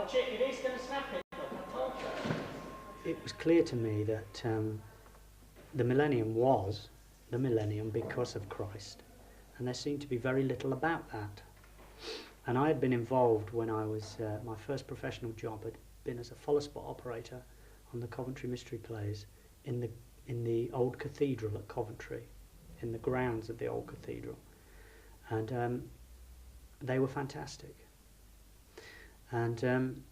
Watch it, it is going to snap it. Look, I told you. It was clear to me that the millennium was the millennium because of Christ, and there seemed to be very little about that. And I had been involved when I was, my first professional job had been as a follow spot operator on the Coventry Mystery Plays in the old cathedral at Coventry, in the grounds of the old cathedral. And they were fantastic. And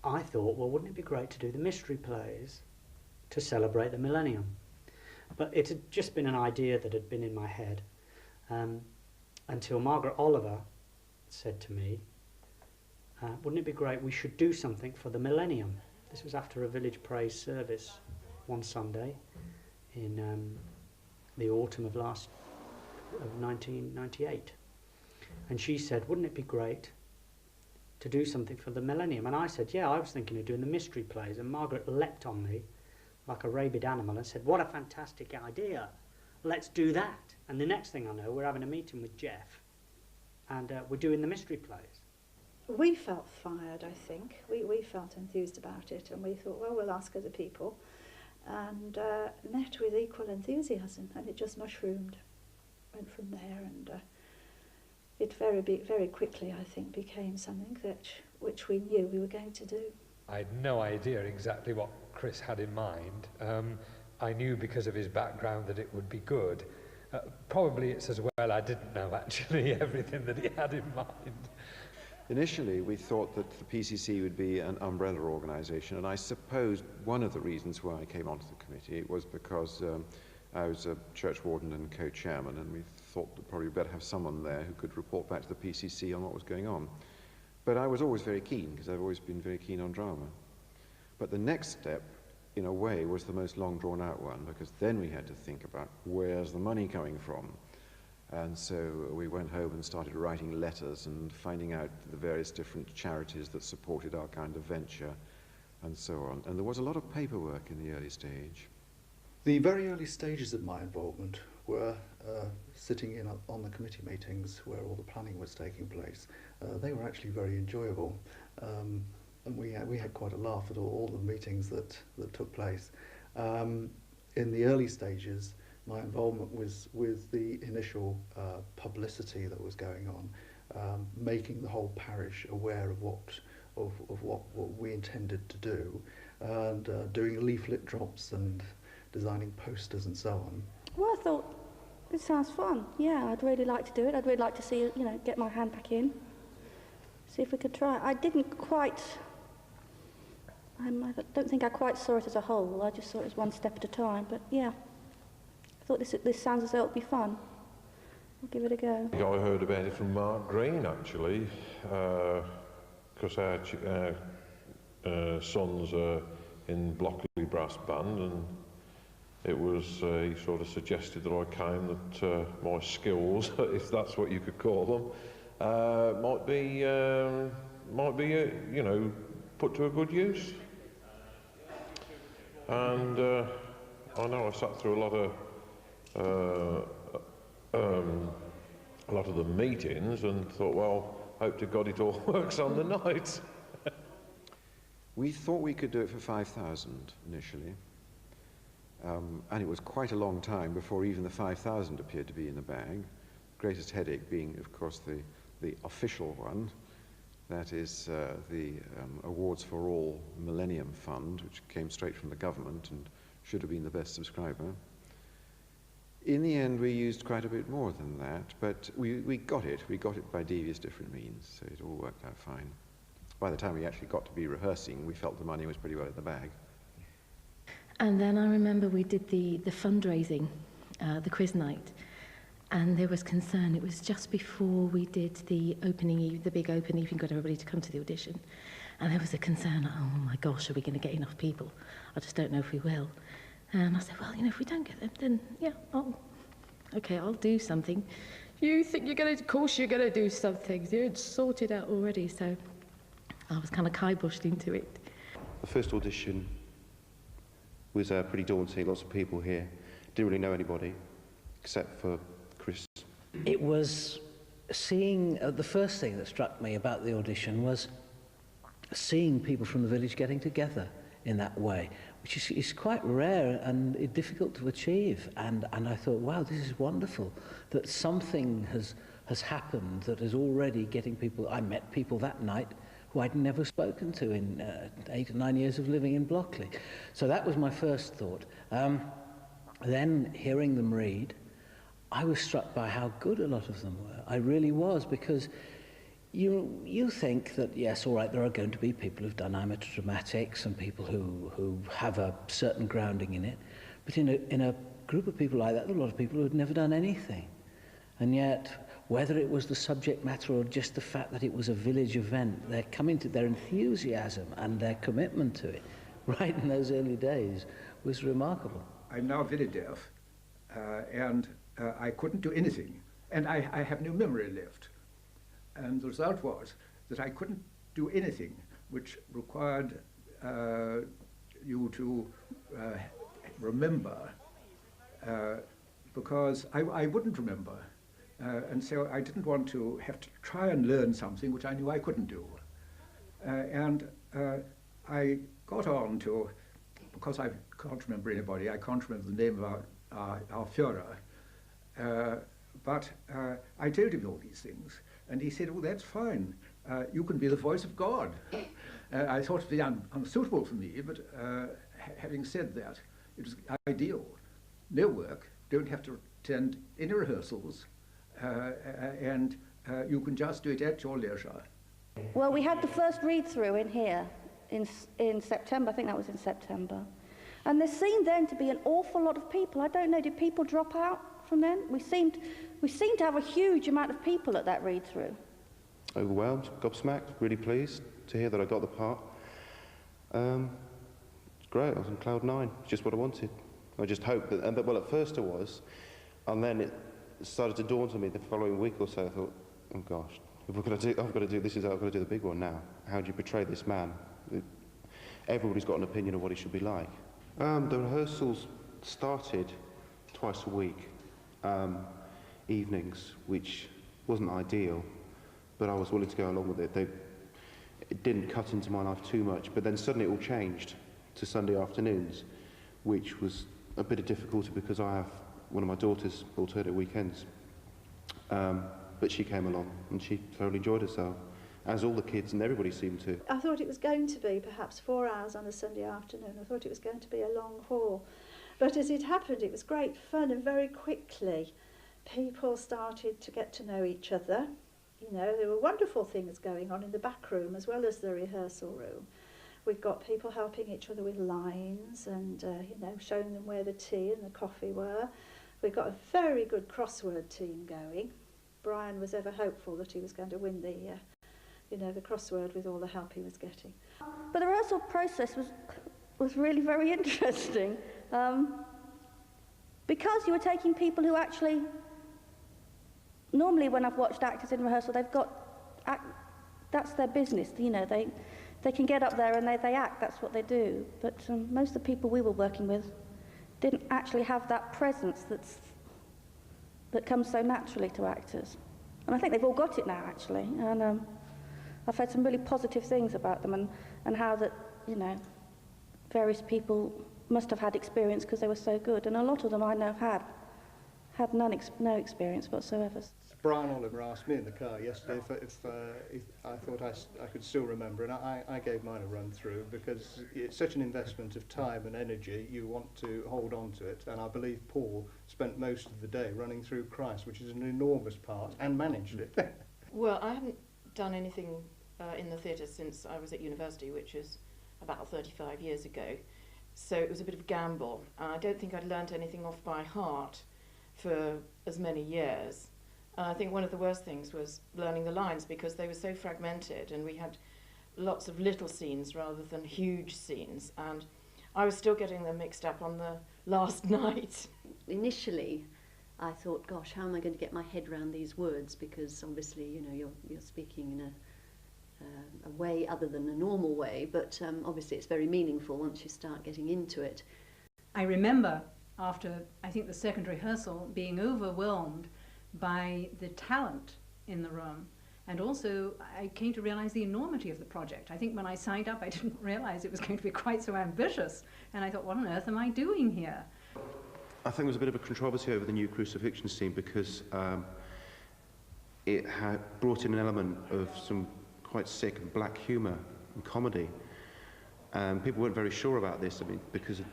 I thought, well, wouldn't it be great to do the mystery plays to celebrate the millennium? But it had just been an idea that had been in my head until Margaret Oliver said to me, wouldn't it be great, we should do something for the millennium. This was after a village praise service one Sunday in the autumn of 1998. And she said, wouldn't it be great to do something for the millennium? And I said, yeah, I was thinking of doing the mystery plays. And Margaret leapt on me like a rabid animal and said, what a fantastic idea. Let's do that. And the next thing I know, we're having a meeting with Jeff and we're doing the mystery plays. We felt fired, I think. We felt enthused about it, and we thought, well, we'll ask other people, and met with equal enthusiasm, and it just mushroomed, went from there, and it very quickly, I think, became something which we knew we were going to do. I had no idea exactly what Chris had in mind. I knew because of his background that it would be good. Probably it's as well I didn't know actually everything that he had in mind. Initially, we thought that the PCC would be an umbrella organisation, and I suppose one of the reasons why I came onto the committee was because I was a church warden and co-chairman, and we thought that probably better have someone there who could report back to the PCC on what was going on. But I was always very keen, because I've always been very keen on drama. But the next step, in a way, was the most long drawn-out one, because then we had to think about where's the money coming from. And so we went home and started writing letters and finding out the various different charities that supported our kind of venture and so on. And there was a lot of paperwork in the early stage. The very early stages of my involvement were sitting in on the committee meetings where all the planning was taking place. They were actually very enjoyable. And we had quite a laugh at all the meetings that took place. In the early stages, my involvement was with the initial publicity that was going on, making the whole parish aware of what we intended to do, and doing leaflet drops and designing posters and so on. Well, I thought it sounds fun. Yeah, I'd really like to do it. I'd really like to see, get my hand back in, see if we could try. I didn't quite. I don't think I quite saw it as a whole. I just saw it as one step at a time. But yeah. I thought this sounds as though it'll be fun. I'll give it a go. I heard about it from Mark Green, actually, because our sons are in Blockley Brass Band, and it was, he sort of suggested that I came, that my skills, if that's what you could call them, might be put to a good use. And I know I sat through a lot of the meetings and thought, well, hope to God it all works on the night. We thought we could do it for 5,000 initially, and it was quite a long time before even the 5,000 appeared to be in the bag. Greatest headache being, of course, the official one, that is the Awards for All Millennium Fund, which came straight from the government and should have been the best subscriber. In the end, we used quite a bit more than that, but we got it. We got it by devious different means, so it all worked out fine. By the time we actually got to be rehearsing, we felt the money was pretty well in the bag. And then I remember we did the fundraising, the quiz night, and there was concern. It was just before we did the opening, the big open evening, got everybody to come to the audition, and there was a concern, oh my gosh, are we going to get enough people? I just don't know if we will. And I said, well, if we don't get them, then yeah, I'll do something. You think you're going to, of course you're going to do something. You're sorted out already, so I was kind of kiboshed into it. The first audition was pretty daunting, lots of people here. Didn't really know anybody, except for Chris. It was seeing, the first thing that struck me about the audition was seeing people from the village getting together in that way, which is quite rare and difficult to achieve. And I thought, wow, this is wonderful, that something has happened that is already getting people. I met people that night who I'd never spoken to in 8 or 9 years of living in Blockley. So that was my first thought. Then hearing them read, I was struck by how good a lot of them were. I really was, because you think that, yes, all right, there are going to be people who've done amateur dramatics and people who have a certain grounding in it, but in a group of people like that, there are a lot of people who had never done anything. And yet, whether it was the subject matter or just the fact that it was a village event, their coming to their enthusiasm and their commitment to it, right in those early days, was remarkable. I'm now very deaf, and I couldn't do anything, and I have no memory left. And the result was that I couldn't do anything which required you to remember, because I wouldn't remember. And so I didn't want to have to try and learn something which I knew I couldn't do. And I got on to, because I can't remember anybody, I can't remember the name of our Führer, but I told him all these things. And he said, well, that's fine. You can be the voice of God. I thought it would be unsuitable for me, but having said that, it was ideal. No work, don't have to attend any rehearsals, and you can just do it at your leisure. Well, we had the first read-through in here in September. I think that was in September. And there seemed then to be an awful lot of people. I don't know, did people drop out from then? We seemed to have a huge amount of people at that read-through. Overwhelmed, gobsmacked, really pleased to hear that I got the part. It's great, I was on cloud 9, it's just what I wanted. I just hoped that, well, at first I was, and then it started to dawn on me the following week or so. I thought, oh gosh, if I've got to do this, I've got to do the big one now. How do you portray this man? Everybody's got an opinion of what he should be like. The rehearsals started twice a week, evenings, which wasn't ideal, but I was willing to go along with it. It didn't cut into my life too much, but then suddenly it all changed to Sunday afternoons, which was a bit of difficulty because I have one of my daughters alternate weekends. But she came along and she thoroughly enjoyed herself, as all the kids and everybody seemed to. I thought it was going to be perhaps 4 hours on a Sunday afternoon. I thought it was going to be a long haul. But as it happened, it was great fun, and very quickly people started to get to know each other. You know, there were wonderful things going on in the back room as well as the rehearsal room. We've got people helping each other with lines and, you know, showing them where the tea and the coffee were. We've got a very good crossword team going. Brian was ever hopeful that he was going to win the, you know, the crossword with all the help he was getting. But the rehearsal process was really very interesting, because you were taking people who actually, normally when I've watched actors in rehearsal, they've got, that's their business, you know, they can get up there and they act, that's what they do. But most of the people we were working with didn't actually have that presence that comes so naturally to actors. And I think they've all got it now, actually. And I've heard some really positive things about them and how that, you know, various people must have had experience because they were so good. And a lot of them I know had no experience whatsoever. Brian Oliver asked me in the car yesterday if I thought I could still remember, and I gave mine a run through because it's such an investment of time and energy. You want to hold on to it, and I believe Paul spent most of the day running through Christ, which is an enormous part, and managed it. Well, I haven't done anything in the theatre since I was at university, which is about 35 years ago, so it was a bit of a gamble. I don't think I'd learnt anything off by heart for as many years. I think one of the worst things was learning the lines because they were so fragmented and we had lots of little scenes rather than huge scenes, and I was still getting them mixed up on the last night. Initially I thought, gosh, how am I going to get my head around these words, because obviously, you know, you're speaking in a way other than a normal way, but obviously it's very meaningful once you start getting into it. I remember after, I think, the second rehearsal, being overwhelmed by the talent in the room. And also, I came to realize the enormity of the project. I think when I signed up, I didn't realize it was going to be quite so ambitious. And I thought, what on earth am I doing here? I think there was a bit of a controversy over the new crucifixion scene because it had brought in an element of some quite sick and black humour and comedy. And people weren't very sure about this, I mean, because of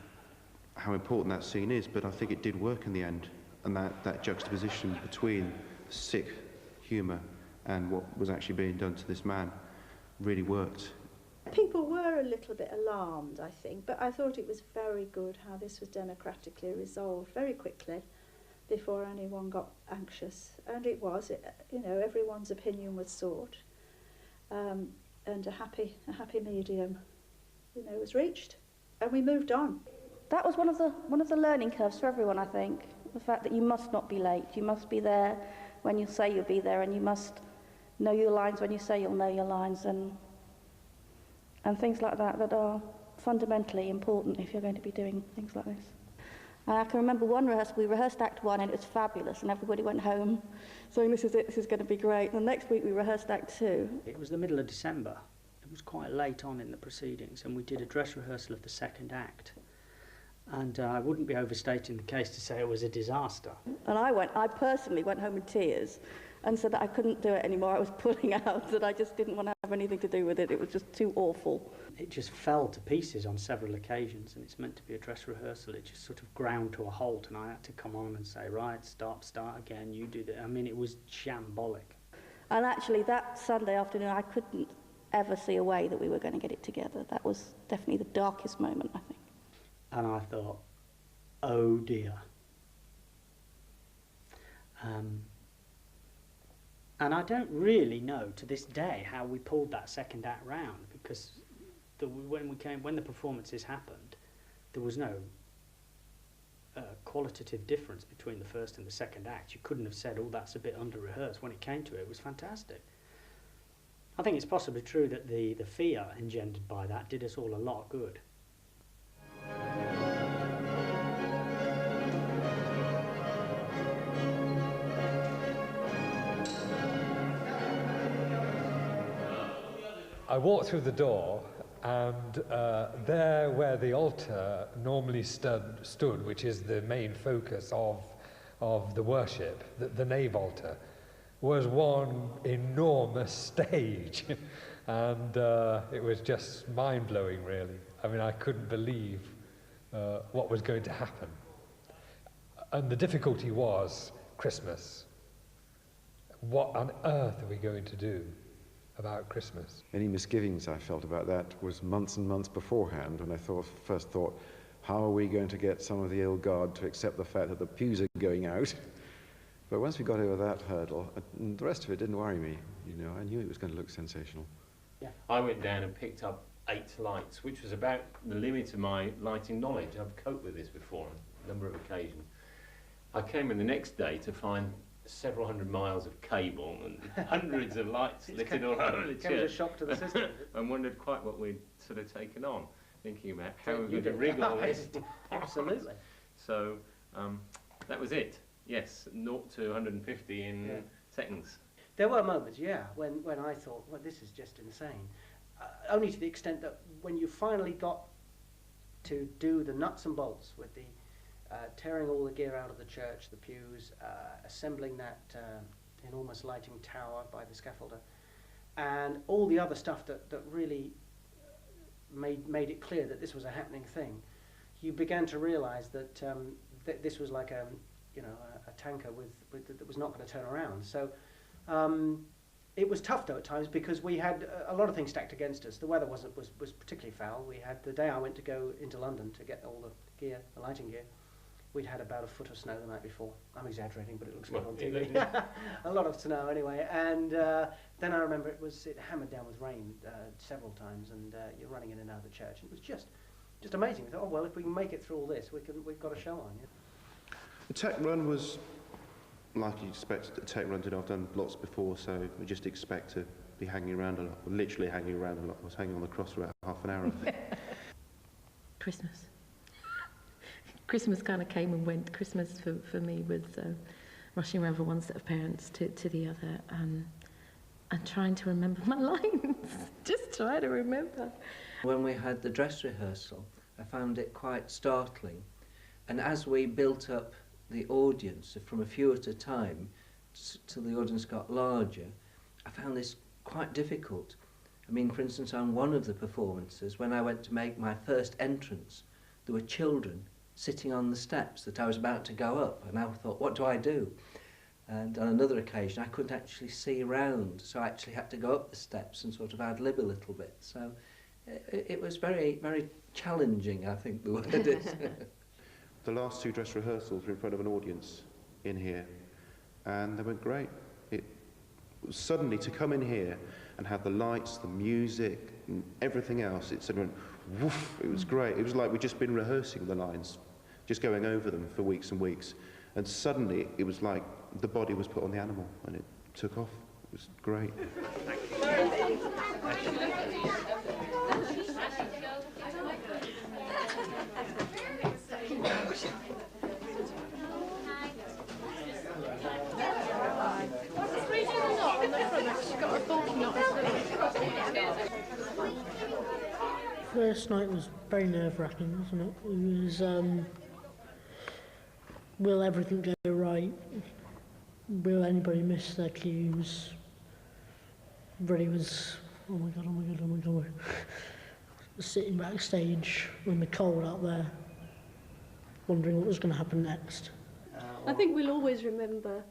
how important that scene is, but I think it did work in the end. And that juxtaposition between sick humour and what was actually being done to this man really worked. People were a little bit alarmed, I think, but I thought it was very good how this was democratically resolved very quickly before anyone got anxious. And it was, you know, everyone's opinion was sought, and a happy medium, you know, was reached, and we moved on. That was one of the learning curves for everyone, I think. The fact that you must not be late, you must be there when you say you'll be there, and you must know your lines when you say you'll know your lines, and things like that that are fundamentally important if you're going to be doing things like this. And I can remember one rehearsal, we rehearsed Act 1 and it was fabulous, and everybody went home saying, this is it, this is going to be great. And the next week we rehearsed Act 2. It was the middle of December. It was quite late on in the proceedings, and we did a dress rehearsal of the second act. And I wouldn't be overstating the case to say it was a disaster. And I personally went home in tears and said that I couldn't do it anymore. I was pulling out, that I just didn't want to have anything to do with it. It was just too awful. It just fell to pieces on several occasions, and it's meant to be a dress rehearsal. It just sort of ground to a halt, and I had to come on and say, right, start again, you do that. I mean, it was shambolic. And actually, that Sunday afternoon, I couldn't ever see a way that we were going to get it together. That was definitely the darkest moment, I think. And I thought, oh dear. And I don't really know to this day how we pulled that second act round, because when the performances happened, there was no qualitative difference between the first and the second act. You couldn't have said, oh, that's a bit under-rehearsed. When it came to it, it was fantastic. I think it's possibly true that the fear engendered by that did us all a lot of good. I walked through the door, and there where the altar normally stood, which is the main focus of the worship, the nave altar, was one enormous stage. And it was just mind-blowing, really. I mean, I couldn't believe what was going to happen. And the difficulty was Christmas. What on earth are we going to do about Christmas? Any misgivings I felt about that was months and months beforehand, when I first thought, how are we going to get some of the old guard to accept the fact that the pews are going out? But once we got over that hurdle, the rest of it didn't worry me. You know, I knew it was going to look sensational. Yeah. I went down and picked up 8 lights, which was about the limit of my lighting knowledge. I've coped with this before on a number of occasions. I came in the next day to find several hundred miles of cable and hundreds of lights littered all over the church. It was a shock to the system. And wondered quite what we'd sort of taken on, thinking about how we were going to rig all this. Absolutely. So that was it. Yes, 0 to 150 in seconds. There were moments, yeah, when I thought, well, this is just insane. Only to the extent that when you finally got to do the nuts and bolts with the tearing all the gear out of the church, the pews, assembling that enormous lighting tower by the scaffolder, and all the other stuff that really made it clear that this was a happening thing, you began to realise that this was like a tanker that was not going to turn around. So it was tough though at times, because we had a lot of things stacked against us. The weather was particularly foul. We had, the day I went to go into London to get all the gear, the lighting gear, we'd had about a foot of snow the night before. I'm exaggerating, but it looks good on TV. A lot of snow anyway. And then I remember it hammered down with rain several times, and you're running in and out of the church. And it was just amazing. We thought, oh well, if we can make it through all this, we've got a show on. Yeah. The tech run was like you'd expect a tech run to do. I've done lots before, so we just expect to be hanging around a lot, literally hanging around a lot. I was hanging on the cross for about half an hour, I think. Christmas kind of came and went. Christmas for me was rushing around from one set of parents to the other, and trying to remember my lines. Just trying to remember. When we had the dress rehearsal, I found it quite startling. And as we built up the audience from a few at a time till the audience got larger, I found this quite difficult. I mean, for instance, on one of the performances, when I went to make my first entrance, there were children sitting on the steps that I was about to go up, and I thought, what do I do? And on another occasion, I couldn't actually see round, so I actually had to go up the steps and sort of ad-lib a little bit. So it was very, very challenging, I think the word is. The last two dress rehearsals were in front of an audience in here, and they went great. It suddenly, to come in here and have the lights, the music, and everything else, it suddenly went woof. It was great. It was like we'd just been rehearsing the lines, just going over them for weeks and weeks, and suddenly it was like the body was put on the animal and it took off. It was great. First night was very nerve-wracking, wasn't it? It was, will everything go right? Will anybody miss their cues? Everybody was, oh my god, oh my god, oh my god. Sitting backstage in the cold out there, wondering what was going to happen next. I think we'll always remember,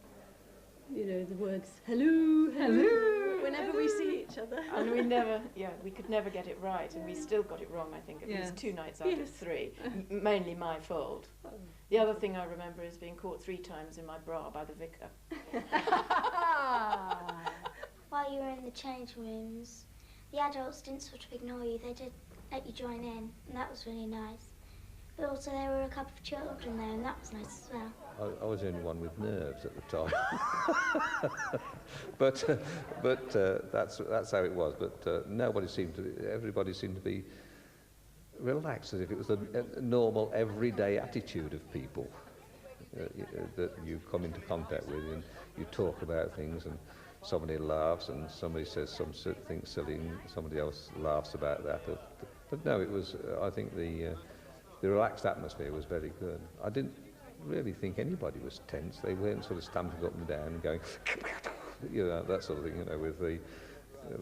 you know, the words, hello, hello, whenever we see each other. And we could never get it right, and we still got it wrong, I think, at least 2 nights out of 3. Mainly my fault. The other thing I remember is being caught 3 times in my bra by the vicar. While you were in the change rooms, the adults didn't sort of ignore you, they did let you join in, and that was really nice. But also there were a couple of children there, and that was nice as well. I was the only one with nerves at the time. but that's how it was. But everybody seemed to be relaxed, as if it was a normal, everyday attitude of people that you come into contact with, and you talk about things, and somebody laughs, and somebody says something silly, and somebody else laughs about that. But no, it was. I think the relaxed atmosphere was very good. I didn't really think anybody was tense. They weren't sort of stamping up and down and going, you know, that sort of thing, you know, with the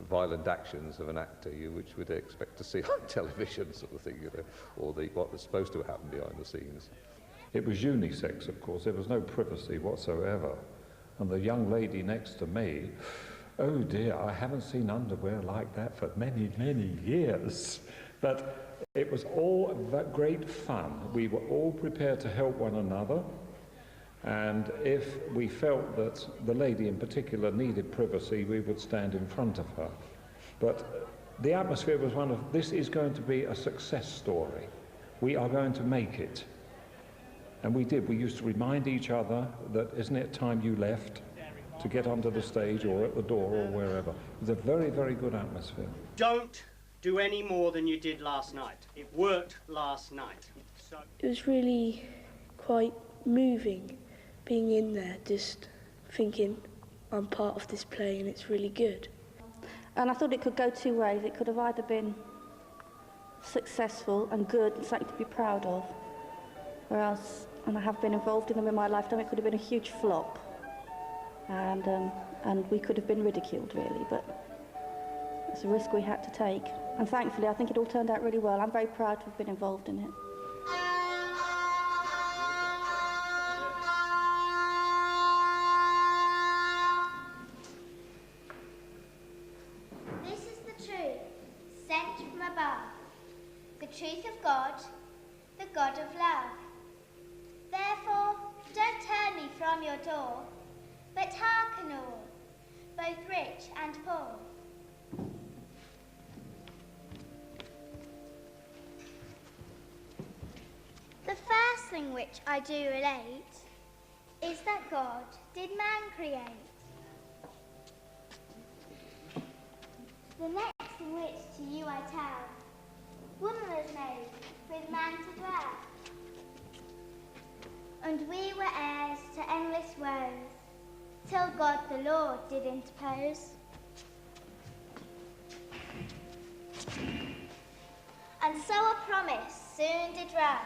violent actions of an actor, which would expect to see on television, sort of thing, you know, or what was supposed to happen behind the scenes. It was unisex, of course. There was no privacy whatsoever. And the young lady next to me, oh dear, I haven't seen underwear like that for many, many years. But it was all great fun. We were all prepared to help one another, and if we felt that the lady in particular needed privacy, we would stand in front of her. But the atmosphere was one of, this is going to be a success story. We are going to make it. And we did. We used to remind each other that, isn't it time you left to get onto the stage or at the door or wherever. It was a very, very good atmosphere. Don't do any more than you did last night. It worked last night. So it was really quite moving being in there, just thinking I'm part of this play and it's really good. And I thought it could go 2 ways. It could have either been successful and good and something to be proud of, whereas, and I have been involved in them in my lifetime, it could have been a huge flop, and we could have been ridiculed, really, but it's a risk we had to take. And thankfully, I think it all turned out really well. I'm very proud to have been involved in it. This is the truth, sent from above, the truth of God, the God of love. Therefore, don't turn me from your door, but hearken all, both rich and poor. The first thing which I do relate is that God did man create. The next thing which to you I tell, woman was made with man to dwell. And we were heirs to endless woes, till God the Lord did interpose. And so a promise soon did run,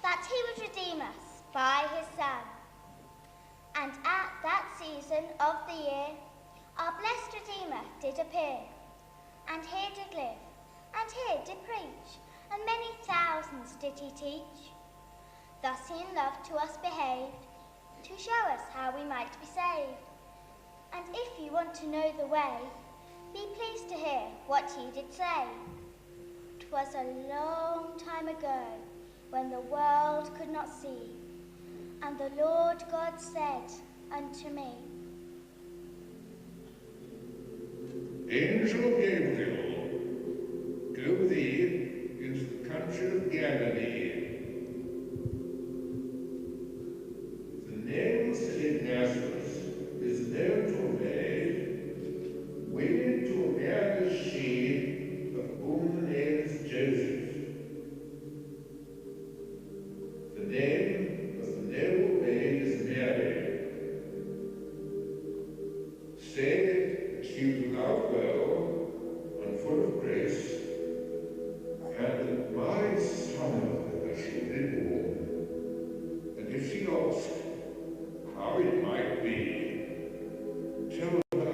that he would redeem us by his Son. And at that season of the year, our blessed Redeemer did appear, and here did live, and here did preach, and many thousands did he teach. Thus he in love to us behaved, to show us how we might be saved. And if you want to know the way, be pleased to hear what he did say. 'Twas a long time ago, when the world could not see, and the Lord God said unto me, Angel Gabriel, go thee into the country of Galilee. The name of St. Nazareth is known to have made, wedded to a bearless seed, of whom the name is Joseph. The name of the noble maid is Mary. Say that she was without well and full of grace, and that my son shall be born. And if she asked how it might be, tell her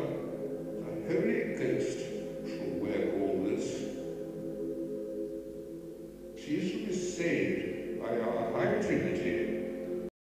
the Holy Ghost shall work all this. She shall be saved